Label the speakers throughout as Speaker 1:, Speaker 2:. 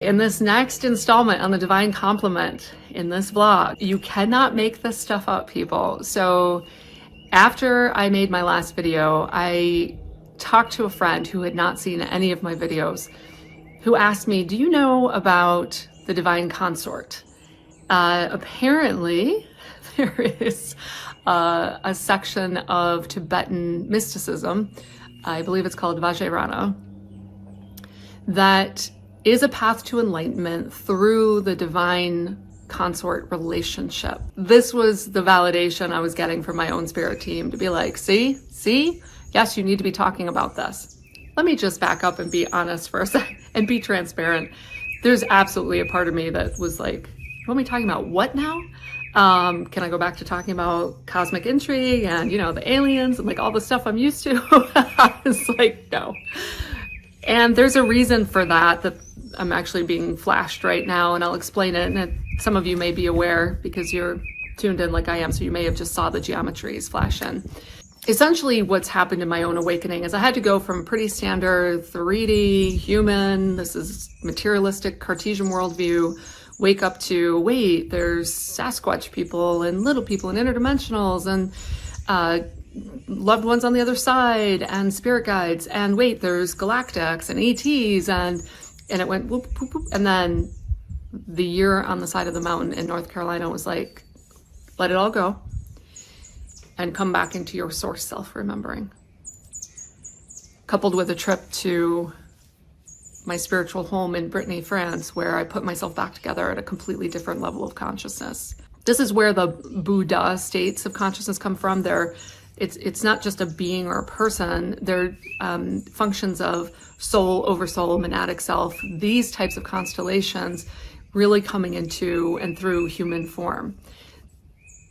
Speaker 1: In this next installment on the Divine Complement in this vlog, you cannot make this stuff up, people. So after I made my last video, I talked to a friend who had not seen any of my videos, who asked me, do you know about the Divine Consort? Apparently, there is a section of Tibetan mysticism, I believe it's called Vajrayana, that is a path to enlightenment through the divine consort relationship. This was the validation I was getting from my own spirit team to be like, see, yes, you need to be talking about this. Let me just back up and be honest for a second and be transparent. There's absolutely a part of me that was like, you want me talking about what now? Can I go back to talking about cosmic intrigue and, you know, the aliens and like all the stuff I'm used to? I was like, no. And there's a reason for that I'm actually being flashed right now, and I'll explain it. And some of you may be aware because you're tuned in like I am, so you may have just saw the geometries flash in. Essentially, what's happened in my own awakening is I had to go from pretty standard 3D, human, this is materialistic Cartesian worldview, wake up to, wait, there's Sasquatch people and little people and interdimensionals and loved ones on the other side and spirit guides, and wait, there's galactics and ETs, and it went whoop, whoop, whoop. And then the year on the side of the mountain in North Carolina was like, let it all go and come back into your source self remembering. Coupled with a trip to my spiritual home in Brittany, France, where I put myself back together at a completely different level of consciousness. This is where the Buddha states of consciousness come from. It's not just a being or a person. They're functions of soul, oversoul, monadic self, these types of constellations really coming into and through human form.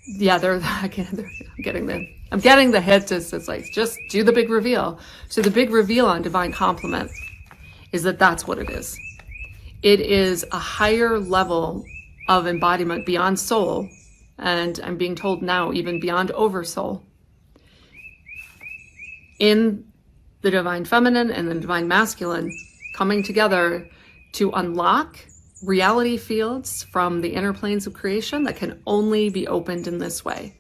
Speaker 1: Yeah, I'm getting the hit. It's like, just do the big reveal. So the big reveal on Divine Complement is that that's what it is. It is a higher level of embodiment beyond soul, and I'm being told now even beyond oversoul, in the divine feminine and the divine masculine coming together to unlock reality fields from the inner planes of creation that can only be opened in this way.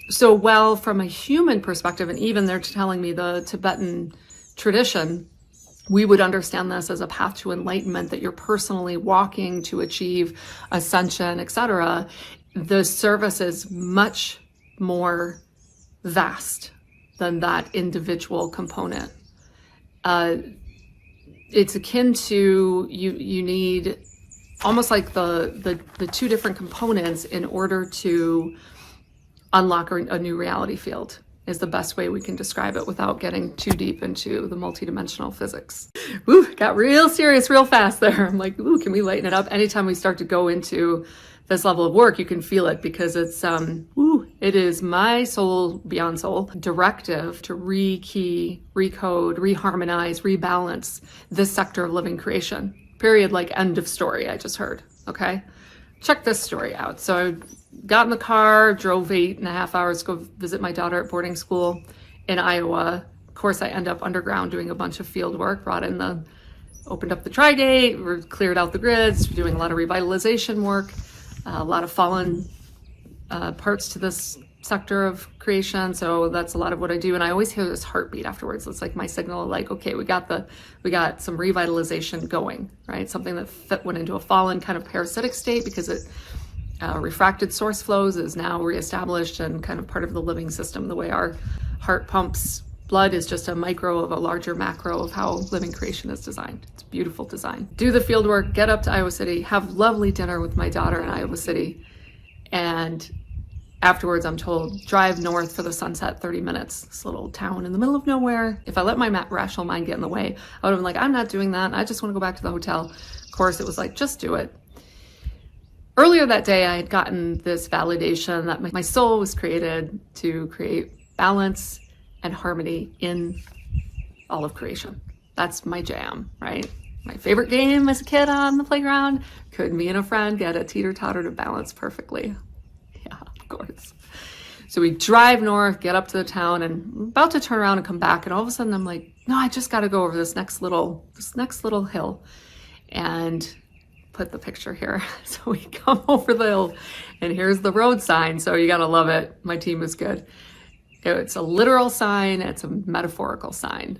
Speaker 1: So while from a human perspective, and even they're telling me the Tibetan tradition, we would understand this as a path to enlightenment that you're personally walking to achieve ascension, etc. The service is much more vast than that individual component. It's akin to you need almost like the two different components in order to unlock a new reality field, is the best way we can describe it without getting too deep into the multidimensional physics. Ooh, got real serious real fast there. I'm like, ooh, can we lighten it up? Anytime we start to go into this level of work, you can feel it, because it's, it is my soul beyond soul directive to rekey, recode, reharmonize, rebalance this sector of living creation. Period, like end of story, I just heard, okay? Check this story out. So I got in the car, drove 8.5 hours to go visit my daughter at boarding school in Iowa. Of course, I end up underground doing a bunch of field work, opened up the Tri-Gate, cleared out the grids, doing a lot of revitalization work, a lot of fallen parts to this sector of creation. So that's a lot of what I do. And I always hear this heartbeat afterwards. It's like my signal, like, okay, we got some revitalization going, right? Something that went into a fallen kind of parasitic state because it refracted source flows is now reestablished and kind of part of the living system. The way our heart pumps blood is just a micro of a larger macro of how living creation is designed. It's beautiful design. Do the field work, get up to Iowa City, have lovely dinner with my daughter in Iowa City, and afterwards I'm told, drive north for the sunset, 30 minutes, this little town in the middle of nowhere. If I let my rational mind get in the way, I would have been like, I'm not doing that. I just want to go back to the hotel. Of course, it was like, just do it. Earlier that day, I had gotten this validation that my soul was created to create balance and harmony in all of creation. That's my jam, right? My favorite game as a kid on the playground. Could me and a friend get a teeter-totter to balance perfectly? Yeah, of course. So we drive north, get up to the town, and I'm about to turn around and come back, and all of a sudden I'm like, no, I just got to go over this next little hill. And put the picture here. So we come over the hill and here's the road sign. So you gotta love it. My team is good. It's a literal sign, it's a metaphorical sign.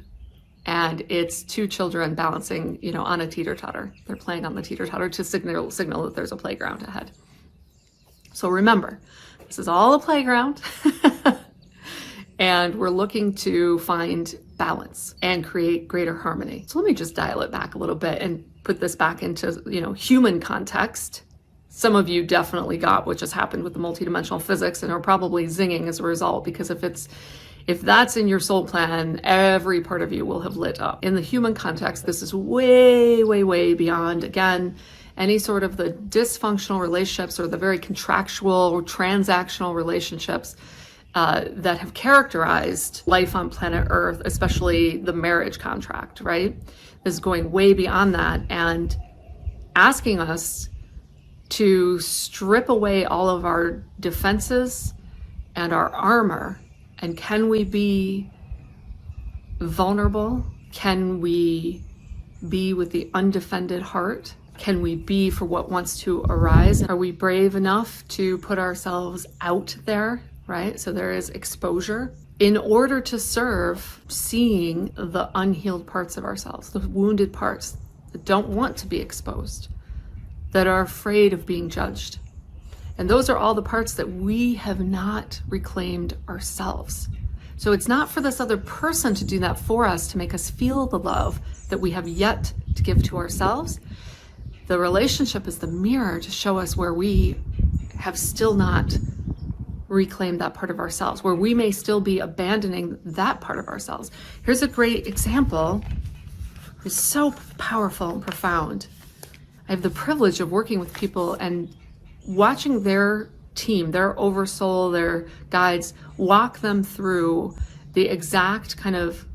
Speaker 1: And it's two children balancing, on a teeter-totter. They're playing on the teeter-totter to signal that there's a playground ahead. So remember, this is all a playground. And we're looking to find balance and create greater harmony. So let me just dial it back a little bit and put this back into, human context. Some of you definitely got what just happened with the multidimensional physics and are probably zinging as a result, because if that's in your soul plan, every part of you will have lit up. In the human context, this is way, way, way beyond, again, any sort of the dysfunctional relationships or the very contractual or transactional relationships that have characterized life on planet Earth, especially the marriage contract, right? This is going way beyond that and asking us to strip away all of our defenses and our armor. And can we be vulnerable? Can we be with the undefended heart? Can we be for what wants to arise? Are we brave enough to put ourselves out there, right? So there is exposure in order to serve seeing the unhealed parts of ourselves, the wounded parts that don't want to be exposed, that are afraid of being judged. And those are all the parts that we have not reclaimed ourselves. So it's not for this other person to do that for us, to make us feel the love that we have yet to give to ourselves. The relationship is the mirror to show us where we have still not reclaimed that part of ourselves, where we may still be abandoning that part of ourselves. Here's a great example. It's so powerful and profound. I have the privilege of working with people and watching their team, their oversoul, their guides, walk them through the exact kind of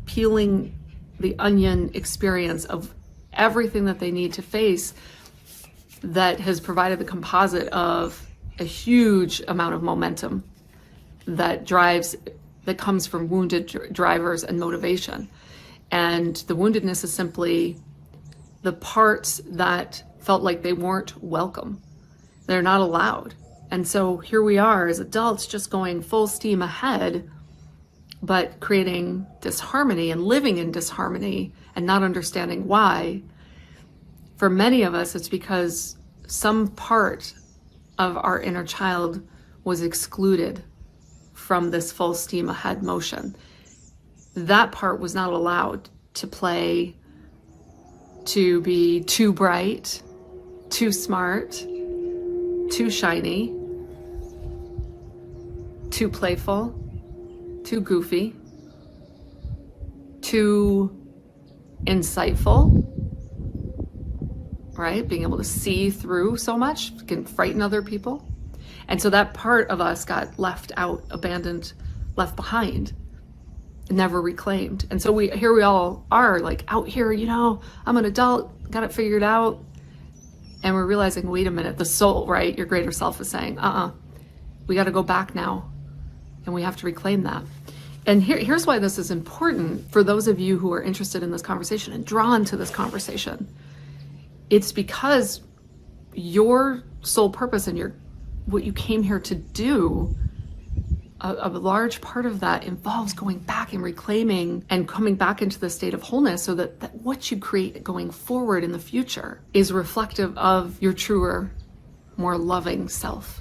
Speaker 1: peeling the onion experience of everything that they need to face that has provided the composite of a huge amount of momentum that comes from wounded drivers and motivation. And the woundedness is simply the parts that felt like they weren't welcome. They're not allowed. And so here we are as adults just going full steam ahead, but creating disharmony and living in disharmony and not understanding why. For many of us, it's because some part of our inner child was excluded from this full steam ahead motion. That part was not allowed to play, to be too bright, too smart, too shiny, too playful, too goofy, too insightful, right? Being able to see through so much can frighten other people. And so that part of us got left out, abandoned, left behind, never reclaimed. And so here we all are, like out here, I'm an adult, got it figured out. And we're realizing, wait a minute, the soul, right? Your greater self is saying, we got to go back now. And we have to reclaim that. And here's why this is important for those of you who are interested in this conversation and drawn to this conversation. It's because your soul purpose and what you came here to do, a large part of that involves going back and reclaiming and coming back into the state of wholeness, so that what you create going forward in the future is reflective of your truer, more loving self.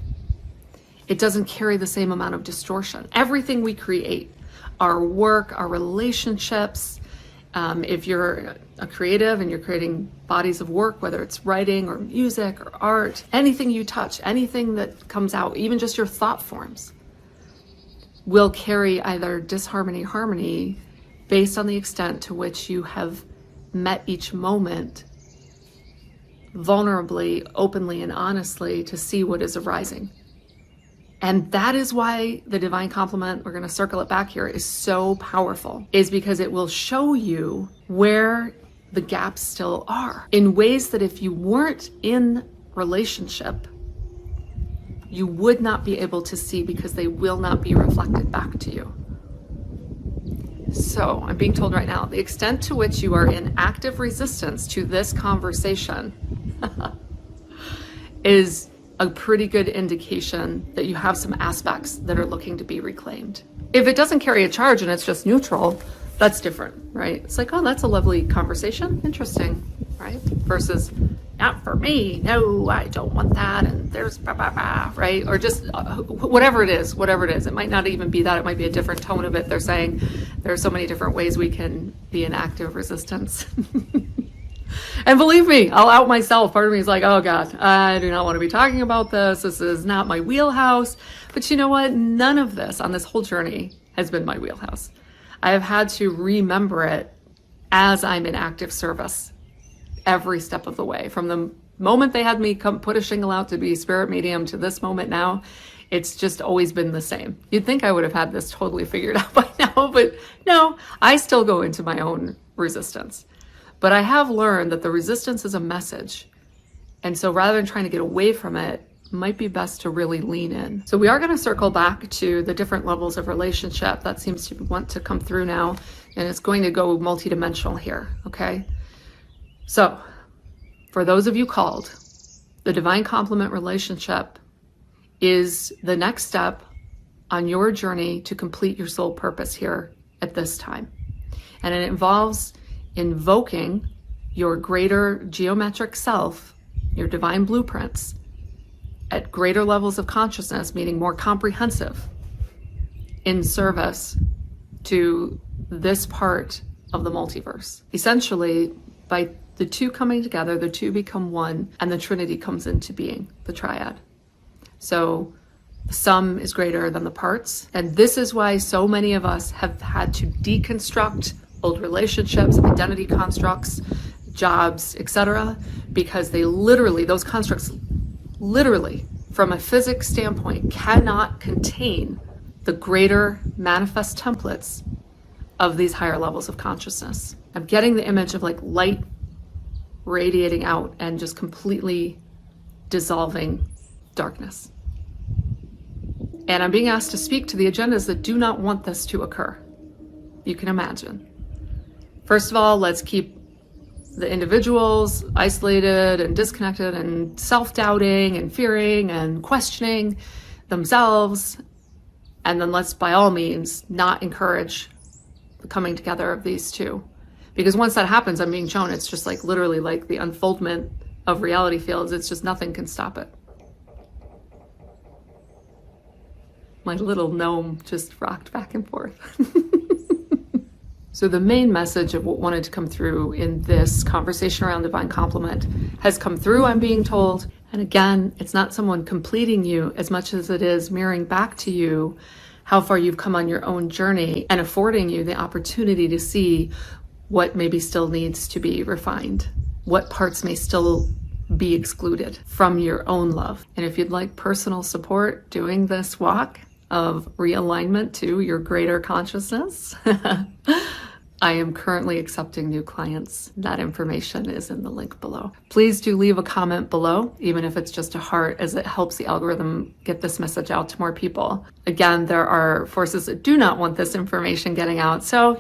Speaker 1: It doesn't carry the same amount of distortion. Everything we create, our work, our relationships, if you're a creative and you're creating bodies of work, whether it's writing or music or art, anything you touch, anything that comes out, even just your thought forms, will carry either disharmony, harmony, based on the extent to which you have met each moment vulnerably, openly, and honestly to see what is arising. And that is why the divine complement, we're going to circle it back here, is so powerful, is because it will show you where the gaps still are in ways that if you weren't in relationship, you would not be able to see, because they will not be reflected back to you. So I'm being told right now, the extent to which you are in active resistance to this conversation is a pretty good indication that you have some aspects that are looking to be reclaimed. If it doesn't carry a charge and it's just neutral, that's different, right? It's like, oh, that's a lovely conversation. Interesting, right? Versus, not for me. No, I don't want that. And there's blah, blah, blah, right? Or just whatever it is. It might not even be that. It might be a different tone of it. They're saying there are so many different ways we can be in active resistance. And believe me, I'll out myself. Part of me is like, oh God, I do not want to be talking about this. This is not my wheelhouse. But you know what? None of this on this whole journey has been my wheelhouse. I have had to remember it as I'm in active service every step of the way. From the moment they had me come put a shingle out to be spirit medium to this moment now, it's just always been the same. You'd think I would have had this totally figured out by now, but no, I still go into my own resistance. But I have learned that the resistance is a message. And so rather than trying to get away from it, might be best to really lean in. So we are going to circle back to the different levels of relationship that seems to want to come through now. And it's going to go multidimensional here, okay? So for those of you called, the divine complement relationship is the next step on your journey to complete your soul purpose here at this time. And it involves invoking your greater geometric self, your divine blueprints, at greater levels of consciousness, meaning more comprehensive, in service to this part of the multiverse. Essentially, by the two coming together, the two become one, and the Trinity comes into being, the triad. So the sum is greater than the parts. And this is why so many of us have had to deconstruct old relationships, identity constructs, jobs, etc., because they literally, those constructs literally, from a physics standpoint, cannot contain the greater manifest templates of these higher levels of consciousness. I'm getting the image of like light radiating out and just completely dissolving darkness. And I'm being asked to speak to the agendas that do not want this to occur. You can imagine. First of all, let's keep the individuals isolated and disconnected and self-doubting and fearing and questioning themselves. And then let's, by all means, not encourage the coming together of these two. Because once that happens, I'm being shown it's just like literally like the unfoldment of reality fields. It's just nothing can stop it. My little gnome just rocked back and forth. So the main message of what wanted to come through in this conversation around divine complement has come through, I'm being told. And again, it's not someone completing you as much as it is mirroring back to you how far you've come on your own journey and affording you the opportunity to see what maybe still needs to be refined, what parts may still be excluded from your own love. And if you'd like personal support doing this walk of realignment to your greater consciousness, I am currently accepting new clients. That information is in the link below. Please do leave a comment below, even if it's just a heart, as it helps the algorithm get this message out to more people. Again, there are forces that do not want this information getting out. So,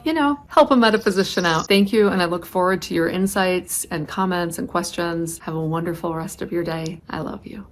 Speaker 1: help a metaphysician out. Thank you. And I look forward to your insights and comments and questions. Have a wonderful rest of your day. I love you.